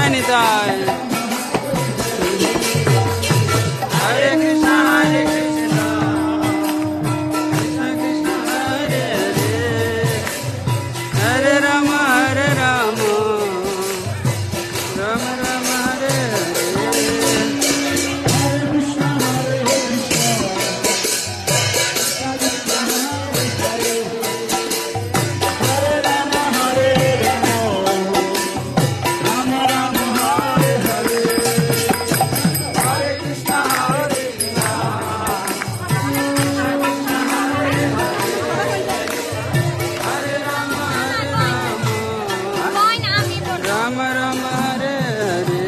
जय निताय। हरे कृष्णा कृष्ण कृष्ण हरे हरे, हरे राम राम राम हरे हरे। राम राम हरे हरे।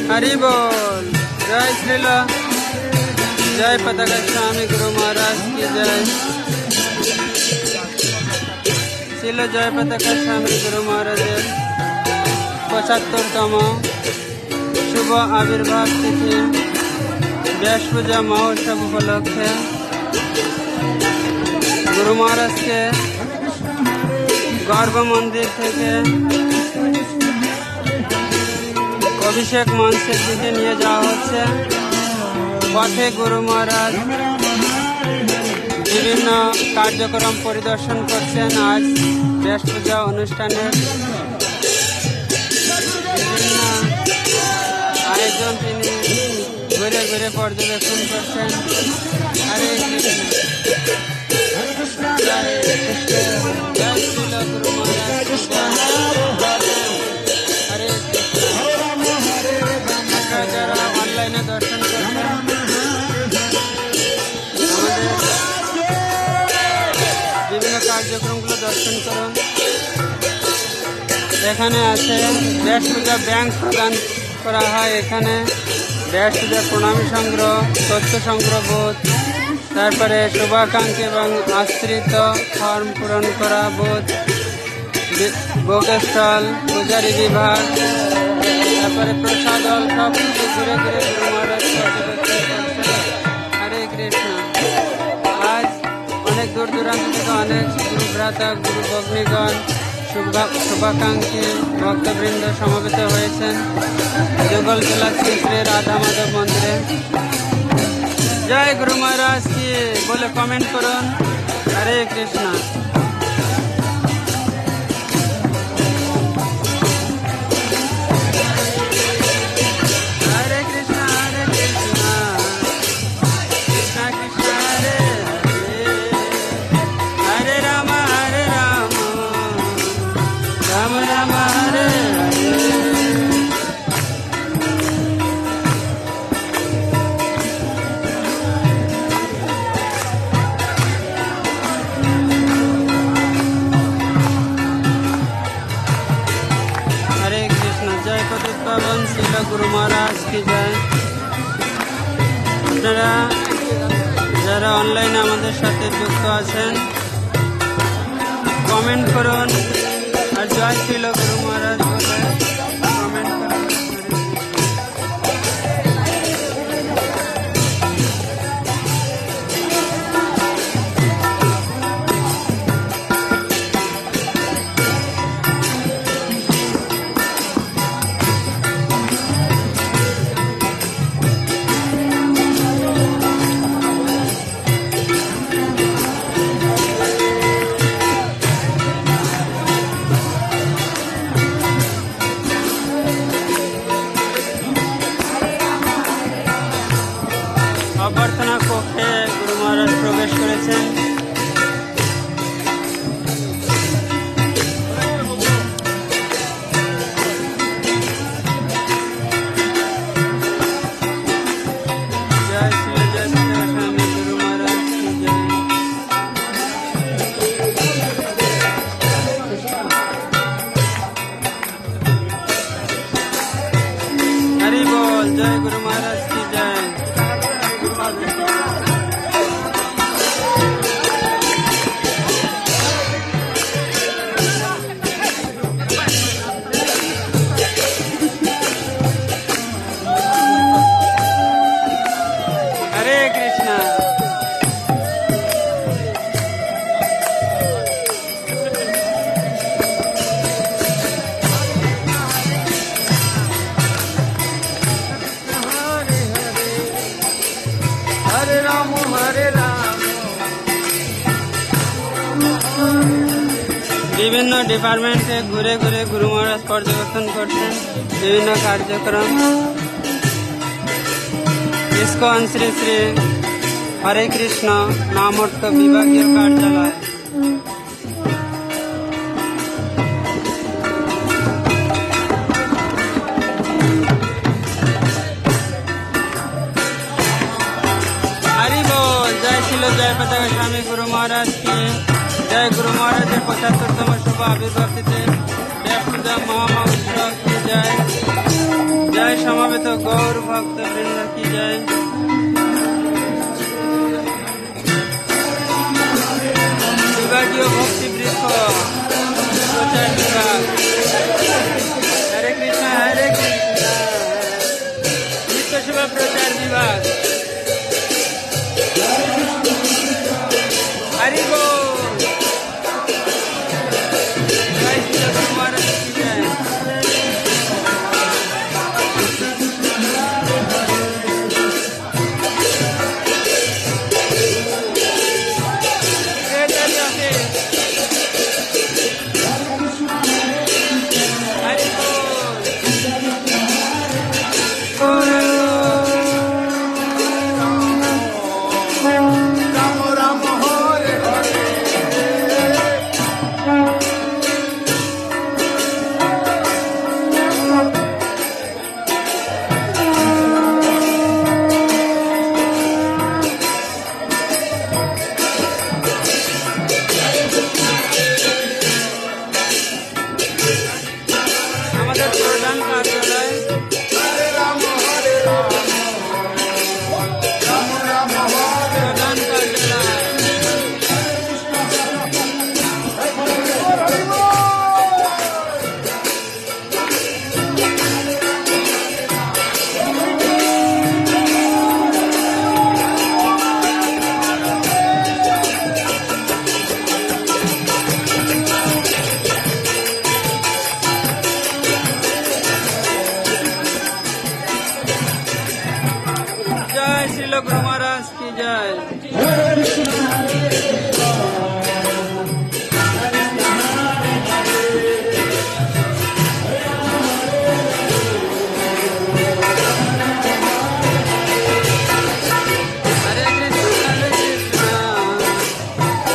हरि बोल। जय श्रीला, जय पताका स्वामी गुरु महाराज की जय। श्रील जय पताका स्वामी गुरु महाराज 75तम शुभ आविर्भाव तिथि व्यास पूजा महोत्सव उपलक्षे गुरु महाराज के गर्भ मंदिर থেকে অভিষেক মঞ্চের দিকে নিয়ে যাওয়া হচ্ছে। পথে গুরু মহারাজ বিভিন্ন কার্যক্রম পরিদর্শন করছেন। আজ ব্যাস পূজা অনুষ্ঠানের বিভিন্ন আয়োজন তিনি ঘুরে ঘুরে পর্যবেক্ষণ করছেন। হরে কৃষ্ণ, জয় কৃষ্ণ, জয় শ্রীল গুরু মহারাজ। হরে কৃষ্ণ। যারা অনলাইনে দর্শন করছেন আমাদের বিভিন্ন কার্যক্রমগুলো দর্শন করুন। এখানে আছে ব্যাস পূজা ব্যাংক প্রদান করা হয়। এখানে ব্যাস পূজার প্রণামী সংগ্রহ, তথ্য সংগ্রহ বোধ, তারপরে শুভাকাঙ্ক্ষী এবং আশ্রিত ফর্ম পূরণ করা বোধ, বুক স্টল, পূজারী বিভাগ, তারপরে প্রসাদ হল, সব কিছু ঘুরে ঘুরে গুরু মহারাজ পর্যবেক্ষণ করছেন। হরে কৃষ্ণ। আজ অনেক দূর দূরান্ত থেকে অনেক গুরু ভ্রাতা, গুরু ভগ্নীগণ, শুভাকাঙ্ক্ষী ভক্তবৃন্দ সমবেত হয়েছেন যুগল জেলা শ্রী শ্রী রাধা মাধব মন্দিরে। জয় গুরু মহারাজ কি বলে কমেন্ট করুন। হরে কৃষ্ণ। गुरु महाराज की जय। আপনারা যারা অনলাইনে আমাদের সাথে যুক্ত আছেন কমেন্ট করুন আর জয় শ্রীল গুরু মহারাজ বলে কমেন্ট করুন। অভ্যর্থনা কক্ষে গুরু মহারাজ প্রবেশ করেছেন। জয় শ্রী জয় স্বামী গুরু মহারাজ কি জয়। हरि बोल। जय गुरु महाराज की जय। বিভিন্ন ডিপার্টমেন্টে ঘুরে ঘুরে গুরু মহারাজ পর্যবেক্ষণ করছেন বিভিন্ন কার্যক্রম। ইসকন শ্রী শ্রী হরে কৃষ্ণ নামর্থ বিভাগীয় কার্যালয়। हरि बोल। जय श्रील जय पताका स्वामी गुरु महाराज की जय। गुरु महाराज 75तम शुभ आविर्भाव तिथि व्यास पूजा महामहोत्सव की जय। जय समावेत गौर भक्त वृंद की जय। विभागीय भक्ति वृक्ष प्रचार विभाग। हरे कृष्ण नित्य सेवा प्रचार विभाग। हरि बोल। जय श्री गुरु महाराज की जय। हरि बोल। আমাদের প্রধান কার্যালয় প্রধান কার্যালয় जय श्रील गुरु महाराज की जय। हरे कृष्ण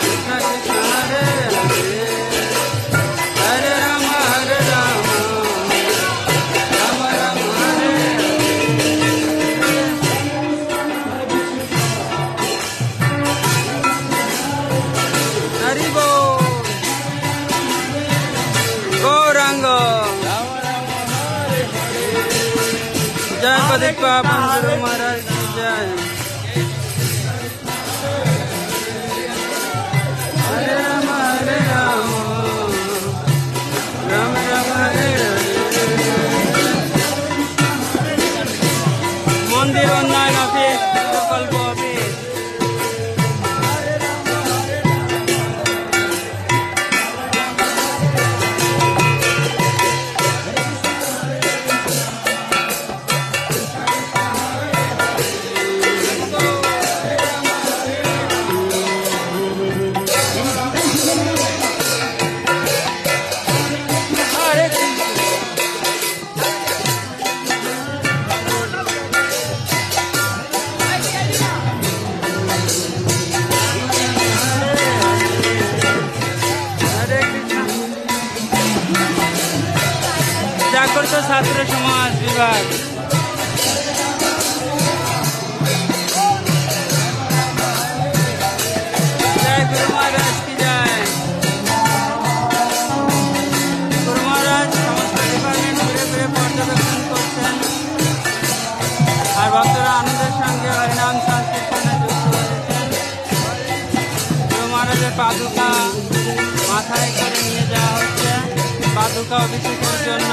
कृष्ण कृष्ण हरे हरे हरे राम राम राम हरे हरि बोल। गौरांग जय पतित पावन गुरु महाराज की जय। हरे राम राम राम हरे हरे। मंदिर उन्नयन ऑफिस प्रकल्प ऑफिस। जागृत छात्र समाज विभाग। जय गुरु महाराज की जय। गुरु महाराज समस्त डिपार्टमेंट घुरे घुरे पर्यवेक्षण করছেন আর ভক্তরা আনন্দের সঙ্গে হরিনাম সংকীর্তনে যুক্ত হয়েছেন। গুরু মহারাজের পাদুকা মাথায় করে নিয়ে যাওয়া হচ্ছে পাদুকা অভিষেকের জন্য।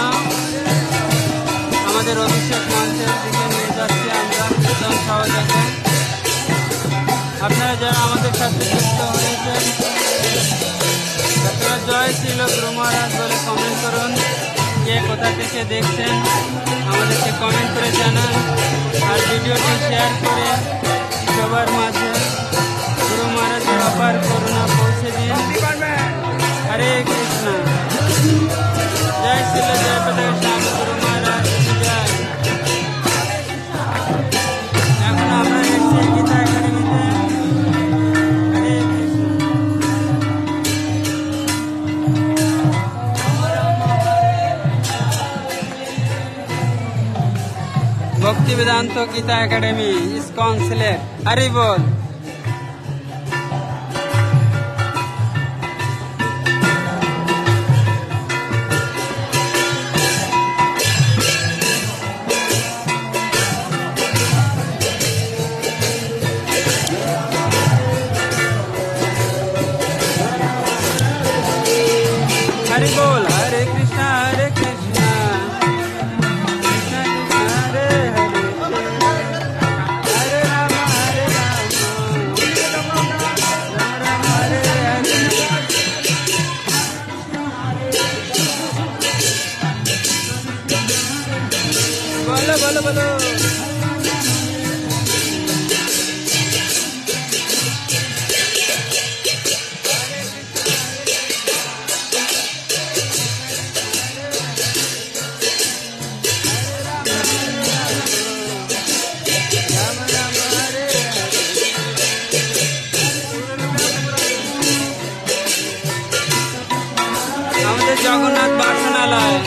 আমাদের অভিষেক মঞ্চের দিকে নিয়ে যাচ্ছি আমরা কীর্তন সহযোগে। আপনারা যারা আমাদের সাথে যুক্ত হয়েছেন আপনারা জয় শ্রীল গুরু মহারাজ বলে কমেন্ট করুন। কে কোথা থেকে দেখছেন আমাদেরকে কমেন্ট করে জানান আর ভিডিওটি শেয়ার করে সবার মাঝে গুরু মহারাজের অপার করুণা পৌঁছে দিন। হরে কৃষ্ণ। জয় শ্রী জয় পতাকা শ্যাম গুরু মহারাজ কি জয়। এখন আমরা এসেছি গীতা একাডেমিতে। হরে কৃষ্ণ। Bhakti Vedanta Gita academy ISKCON Sylhet. हरि बोल। हरि बोल। हरे कृष्णा हरे कृष्णा कृष्णा कृष्णा हरे हरे, हरे राम राम राम हरे हरे। बोलो बोलो बोलो। আমাদের জগন্নাথ বাসনালয়।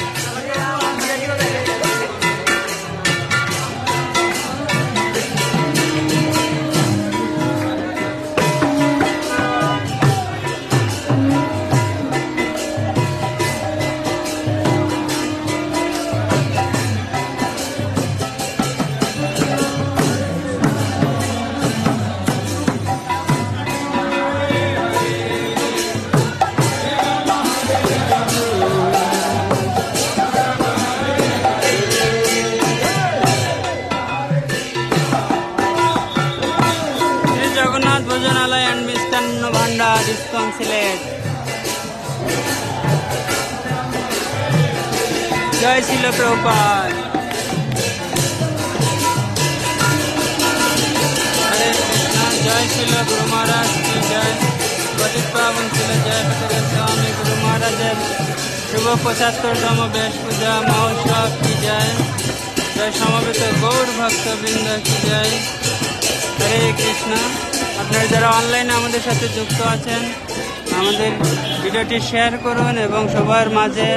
जगन्नाथ भोजनालय एंड मिष्टान्न भांडार इस्कॉन सिलेट। जय श्रील प्रभुपाद। हरे कृष्णा। जय श्रील गुरु महाराज की जय। पतित पावन श्रील जय पताका स्वामी गुरु महाराज शुभ 75तम व्यास पूजा महोत्सव की जय। जय समवेत गौर भक्तबृंद की जय। हरे कृष्णा। আপনারা যারা অনলাইনে আমাদের সাথে যুক্ত আছেন আমাদের ভিডিওটি শেয়ার করুন এবং সবার মাঝে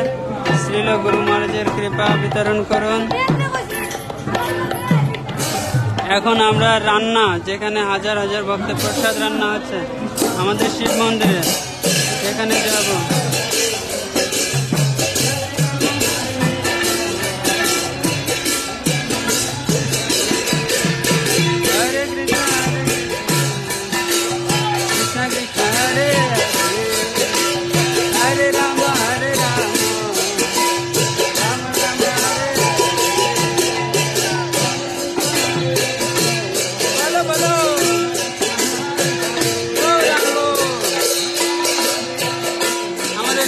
শ্রীল গুরু মহারাজের কৃপা বিতরণ করুন। এখন আমরা রান্না, যেখানে হাজার হাজার ভক্তের প্রসাদ রান্না হচ্ছে আমাদের শিব মন্দিরে, সেখানে যাব।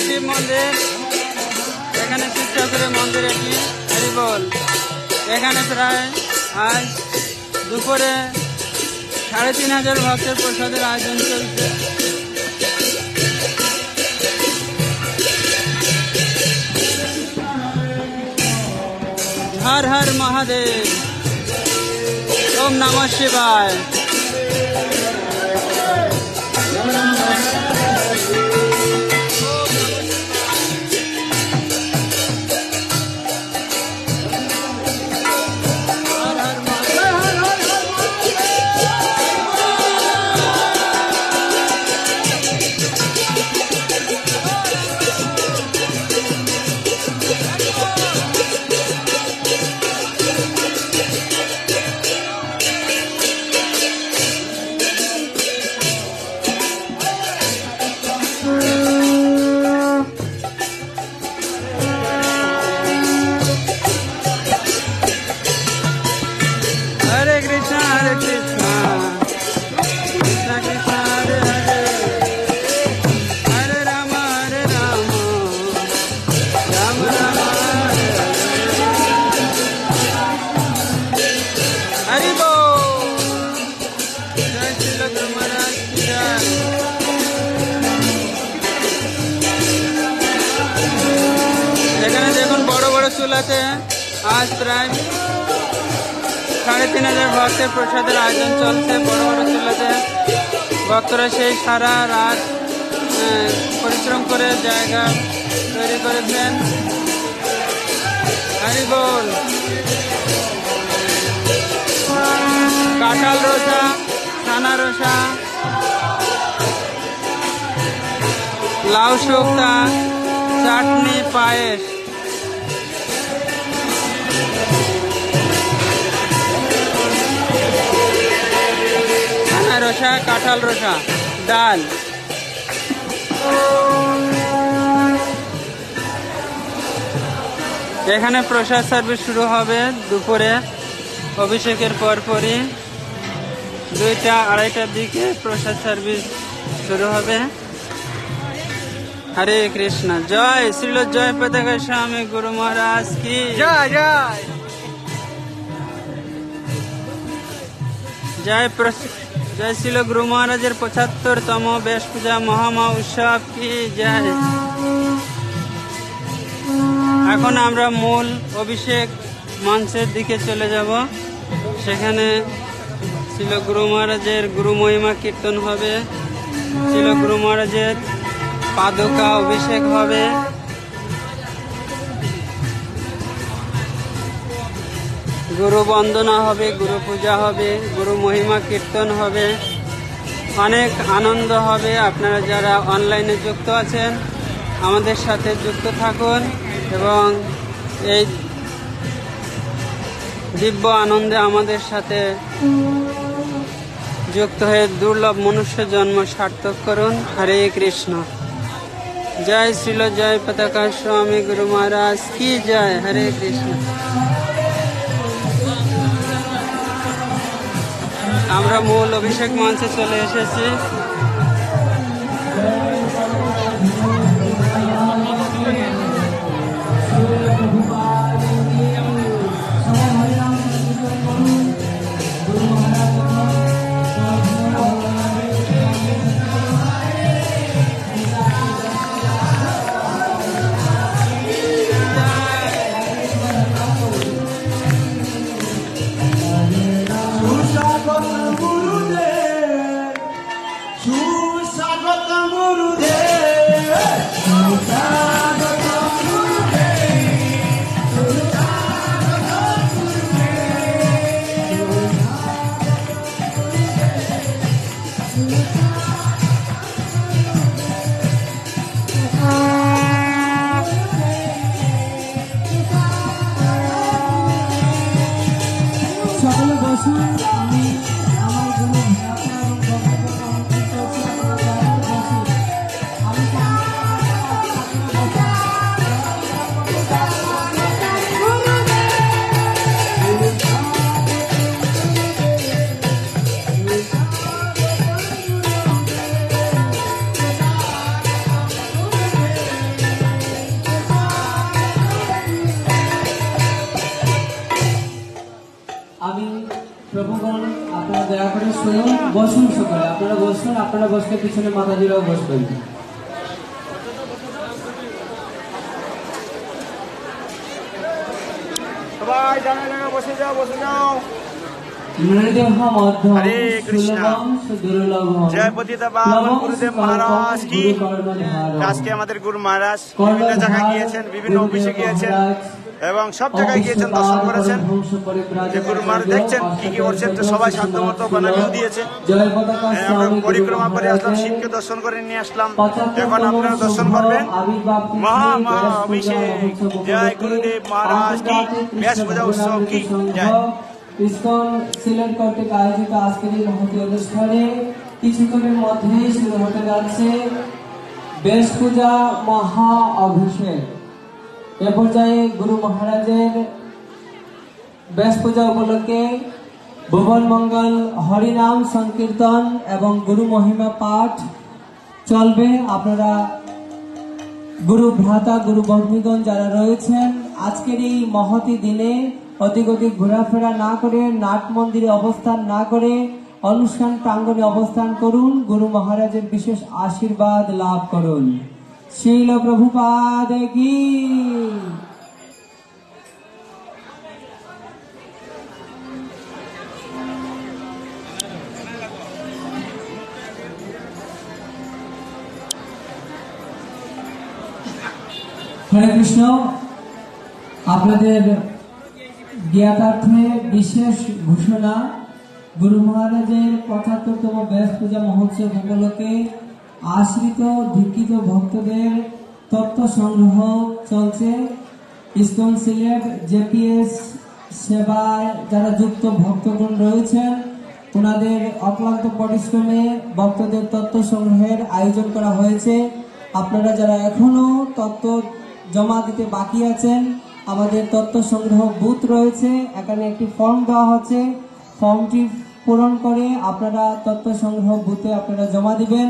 শিব মন্দির, এখানে শিব ঠাকুরের মন্দির এটি। হরি বল। এখানে প্রায় আজ দুপুরে 3500 ভক্তের প্রসাদের আয়োজন চলছে। हर हर महादेव। ओम नमः शिवाय। আজ প্রায় 3500 ভক্তের প্রসাদের আয়োজন চলছে বড় বড় চুলাতে। ভক্তরা সেই সারা রাত পরিশ্রম করে জায়গা তৈরি করেছেন। হরি বল। কাঁঠাল রসা, ছানা রসা, লাউ শুক্তা, চাটনি, পায়েস। ছানা রসা, কাঁঠাল রসা, ডাল। এখানে প্রসাদ সার্ভিস শুরু হবে দুপুরে অভিষেকের পরপরই 2টা-2:30টার দিকে প্রসাদ সার্ভিস শুরু হবে। হরে কৃষ্ণ। জয় শ্রীল জয় পতাকা স্বামী গুরু মহারাজ কি জয় জয়। জয় জয় শ্রীল গুরু মহারাজের 75তম বেশ পূজা মহা উৎসব কি জয়। এখন আমরা মূল অভিষেক মঞ্চের দিকে চলে যাব। সেখানে শ্রীল গুরু মহারাজের গুরু মহিমা কীর্তন হবে, শ্রীল গুরু মহারাজের পাদুকা অভিষেক হবে, গুরু বন্দনা হবে, গুরু পূজা হবে, গুরু মহিমা কীর্তন হবে, অনেক আনন্দ হবে। আপনারা যারা অনলাইনে যুক্ত আছেন আমাদের সাথে যুক্ত থাকুন এবং এই দিব্য আনন্দে আমাদের সাথে যুক্ত হয়ে দুর্লভ মনুষ্য জন্ম সার্থক করুন। হরে কৃষ্ণ। জয় শ্রীল জয় পতাকা স্বামী গুরু মহারাজ কি জয়। হরে কৃষ্ণ। আমরা মূল অভিষেক মঞ্চে চলে এসেছি। প্রভুগণ আপনারা দয়া করে শুনুন, বসুন সকলে। আপনারা বসুন, আপনারা বসলে পিছনে মাতাজিরাও বসবেন। সবাই জায়গা জায়গা বসে যাও, বসে যাও। হরে কৃষ্ণ। জয় পতিতা পাবন গুরুদেব মহারাজ কি। আজকে আমাদের গুরু মহারাজ বিভিন্ন জায়গায় গিয়েছেন, বিভিন্ন অফিসে গিয়েছেন এবং সব জায়গায় গিয়েছেন, দর্শন করেছেন। যে গুরু মহারাজ দেখছেন কি কি করছেন, তো সবাই সাধ্যমতো বানাবিও দিয়েছে। আমরা পরিক্রমা করে আসলাম, শিবকে দর্শন করে নিয়ে আসলাম। এখন আপনারা দর্শন করবেন মহা মহা অভিষেক। জয় গুরুদেব মহারাজ কি। ব্যাস পূজা উৎসব কি জয়। ইসকন সিলেট কর্তৃক আয়োজিত আজকের এই মহতী অনুষ্ঠানে কিছুক্ষণের মধ্যেই শুরু হতে যাচ্ছে বেশ পূজা মহা অভিষেক। এ পর্যায়ে গুরু মহারাজের বেশ পূজা উপলক্ষে ভুবন মঙ্গল হরিনাম সংকীর্তন এবং গুরু মহিমা পাঠ চলবে। আপনারা গুরু ভ্রাতা গুরু ভগ্নীগণ যারা রয়েছেন আজকের এই মহতী দিনে অধিক ঘোরাফেরা না করে, নাট মন্দিরে অবস্থান না করে অনুষ্ঠান প্রাঙ্গণে অবস্থান করুন, গুরু মহারাজের বিশেষ আশীর্বাদ লাভ করুন। শ্রীল প্রভুপাদ কি। হরে কৃষ্ণ। আপনাদের জ্ঞাতার্থে বিশেষ ঘোষণা, গুরু মহারাজের ৭৫তম ব্যাস পূজা মহোৎসব উপলক্ষে আশ্রিত দীক্ষিত ভক্তদের তত্ত্ব সংগ্রহ চলছে। ইসকন সিলেট জেপিএস সেবায় যারা যুক্ত ভক্তগণ রয়েছেন, ওনাদের অক্লান্ত পরিশ্রমে ভক্তদের তত্ত্ব সংগ্রহের আয়োজন করা হয়েছে। আপনারা যারা এখনো তত্ত্ব জমা দিতে বাকি আছেন, আমাদের তত্ত্ব সংগ্রহ বুথ রয়েছে, এখানে একটি ফর্ম দেওয়া হচ্ছে, ফর্মটি পূরণ করে আপনারা তত্ত্ব সংগ্রহ বুথে আপনারা জমা দিবেন।